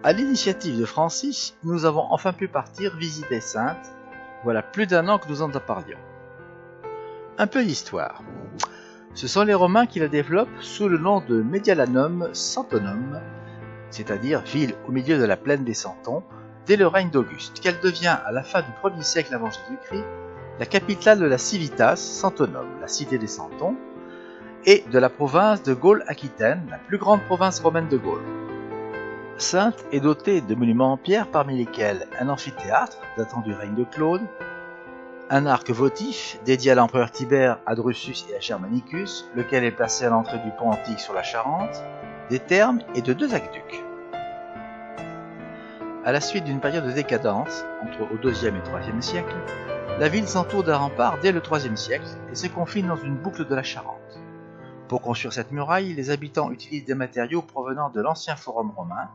À l'initiative de Francis, nous avons enfin pu partir visiter Saintes. Voilà plus d'1 an que nous en parlions. Un peu d'histoire. Ce sont les Romains qui la développent sous le nom de Medialanum Santonum, c'est-à-dire ville au milieu de la plaine des Santons, dès le règne d'Auguste, qu'elle devient à la fin du 1er siècle avant Jésus-Christ la capitale de la Civitas Santonum, la cité des Santons, et de la province de Gaule-Aquitaine, la plus grande province romaine de Gaule. Saintes est dotée de monuments en pierre, parmi lesquels un amphithéâtre datant du règne de Claude, un arc votif dédié à l'empereur Tibère, à Drusus et à Germanicus, lequel est placé à l'entrée du pont antique sur la Charente, des thermes et de 2 aqueducs. À la suite d'une période de décadence, entre au IIe et IIIe siècle, la ville s'entoure d'un rempart dès le IIIe siècle et se confine dans une boucle de la Charente. Pour construire cette muraille, les habitants utilisent des matériaux provenant de l'ancien forum romain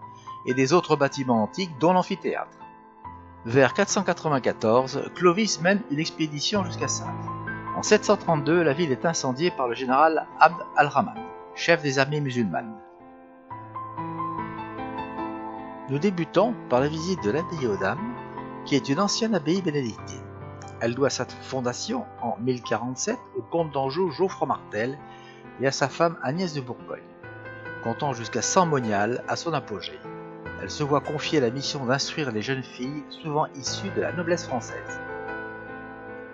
et des autres bâtiments antiques, dont l'amphithéâtre. Vers 494, Clovis mène une expédition jusqu'à Saintes. En 732, la ville est incendiée par le général Abd al-Rahman, chef des armées musulmanes. Nous débutons par la visite de l'abbaye aux Dames, qui est une ancienne abbaye bénédictine. Elle doit sa fondation en 1047 au comte d'Anjou Geoffroy Martel et à sa femme Agnès de Bourgogne. Comptant jusqu'à 100 moniales à son apogée, elle se voit confier la mission d'instruire les jeunes filles, souvent issues de la noblesse française.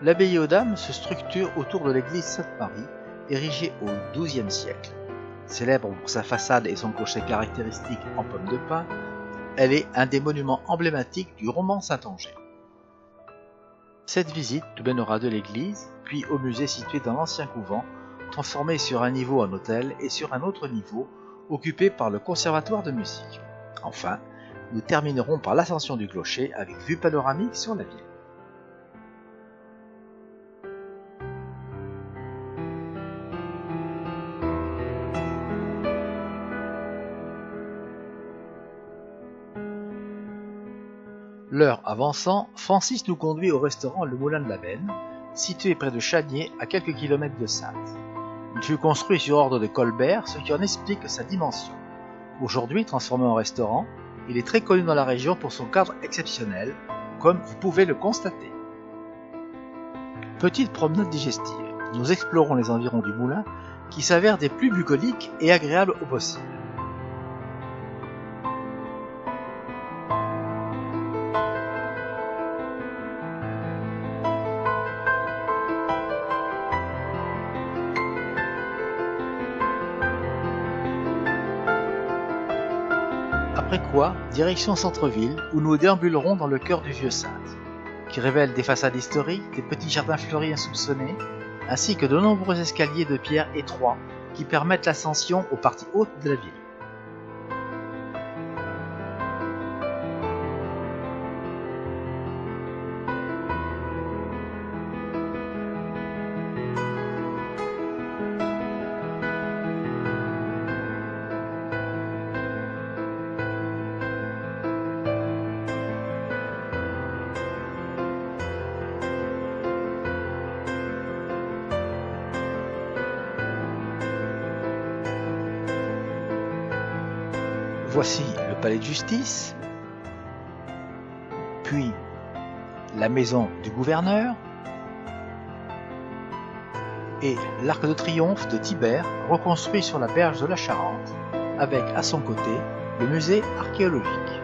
L'abbaye aux Dames se structure autour de l'église Sainte-Marie, érigée au XIIe siècle. Célèbre pour sa façade et son clocher caractéristique en pomme de pin, elle est un des monuments emblématiques du roman Saintongeais. Cette visite nous mènera de l'église, puis au musée situé dans l'ancien couvent, transformé sur un niveau en hôtel et sur un autre niveau, occupé par le conservatoire de musique. Enfin, nous terminerons par l'ascension du clocher avec vue panoramique sur la ville. L'heure avançant, Francis nous conduit au restaurant Le Moulin de la Benne, situé près de Chaniers, à quelques kilomètres de Saintes. Il fut construit sur ordre de Colbert, ce qui en explique sa dimension. Aujourd'hui transformé en restaurant, il est très connu dans la région pour son cadre exceptionnel, comme vous pouvez le constater. Petite promenade digestive, nous explorons les environs du moulin, qui s'avèrent des plus bucoliques et agréables au possible. Après quoi, direction centre-ville, où nous déambulerons dans le cœur du vieux Saintes, qui révèle des façades historiques, des petits jardins fleuris insoupçonnés, ainsi que de nombreux escaliers de pierre étroits qui permettent l'ascension aux parties hautes de la ville. Voici le palais de justice, puis la maison du gouverneur et l'arc de triomphe de Tibère reconstruit sur la berge de la Charente, avec à son côté le musée archéologique.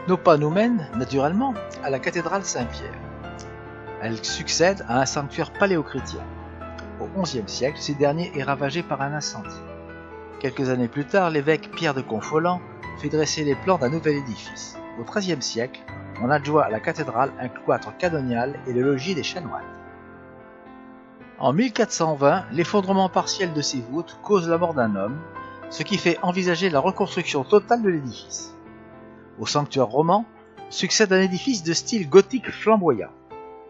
Nos pas nous mènent naturellement à la cathédrale Saint-Pierre. Elle succède à un sanctuaire paléochrétien. Au XIe siècle, ce dernier est ravagé par un incendie. Quelques années plus tard, l'évêque Pierre de Confolens fait dresser les plans d'un nouvel édifice. Au XIIIe siècle, on adjoint à la cathédrale un cloître canonial et le logis des chanoines. En 1420, l'effondrement partiel de ses voûtes cause la mort d'un homme, ce qui fait envisager la reconstruction totale de l'édifice. Au sanctuaire roman succède un édifice de style gothique flamboyant.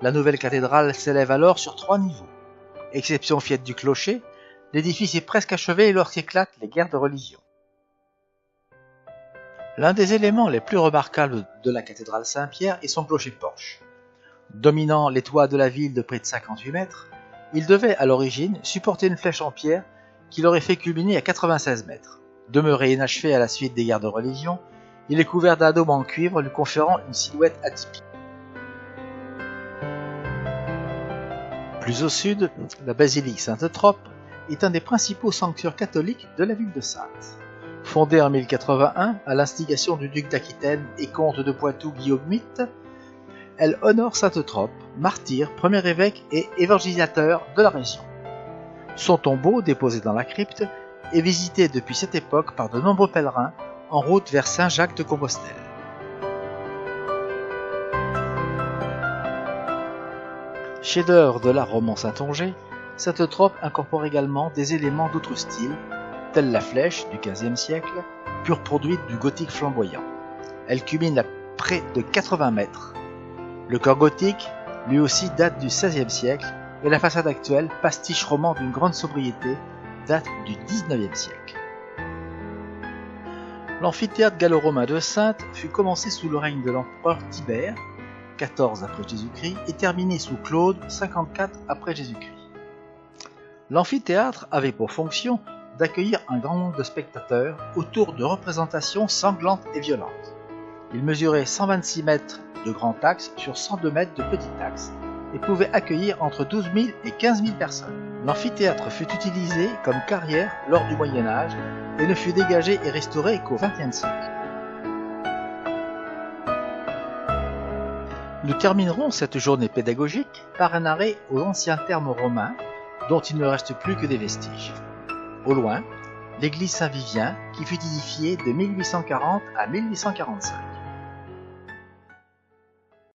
La nouvelle cathédrale s'élève alors sur 3 niveaux. Exception faite du clocher, l'édifice est presque achevé lorsqu'éclatent les guerres de religion. L'un des éléments les plus remarquables de la cathédrale Saint-Pierre est son clocher-porche. Dominant les toits de la ville de près de 58 mètres, il devait à l'origine supporter une flèche en pierre qui l'aurait fait culminer à 96 mètres. Demeuré inachevé à la suite des guerres de religion, il est couvert d'un dôme en cuivre lui conférant une silhouette atypique. Plus au sud, la basilique Sainte-Trope est un des principaux sanctuaires catholiques de la ville de Saintes. Fondée en 1081 à l'instigation du duc d'Aquitaine et comte de Poitou Guillaume VIII, elle honore Sainte-Trope, martyr, premier évêque et évangélisateur de la région. Son tombeau, déposé dans la crypte, est visité depuis cette époque par de nombreux pèlerins en route vers Saint-Jacques de Compostelle. Chef-d'œuvre de l'art roman saintongeais, Sainte-Trope incorpore également des éléments d'autres styles, tels la flèche du XVe siècle, pure produite du gothique flamboyant. Elle culmine à près de 80 mètres. Le corps gothique, lui aussi, date du XVIe siècle, et la façade actuelle, pastiche roman d'une grande sobriété, date du XIXe siècle. L'amphithéâtre gallo-romain de Saintes fut commencé sous le règne de l'empereur Tibère, 14 après Jésus-Christ, et terminé sous Claude, 54 après Jésus-Christ. L'amphithéâtre avait pour fonction d'accueillir un grand nombre de spectateurs autour de représentations sanglantes et violentes. Il mesurait 126 mètres de grand axe sur 102 mètres de petit axe et pouvait accueillir entre 12 000 et 15 000 personnes. L'amphithéâtre fut utilisé comme carrière lors du Moyen-Âge et ne fut dégagé et restauré qu'au XXe siècle. Nous terminerons cette journée pédagogique par un arrêt aux anciens termes romains dont il ne reste plus que des vestiges. Au loin, l'église Saint-Vivien qui fut édifiée de 1840 à 1845.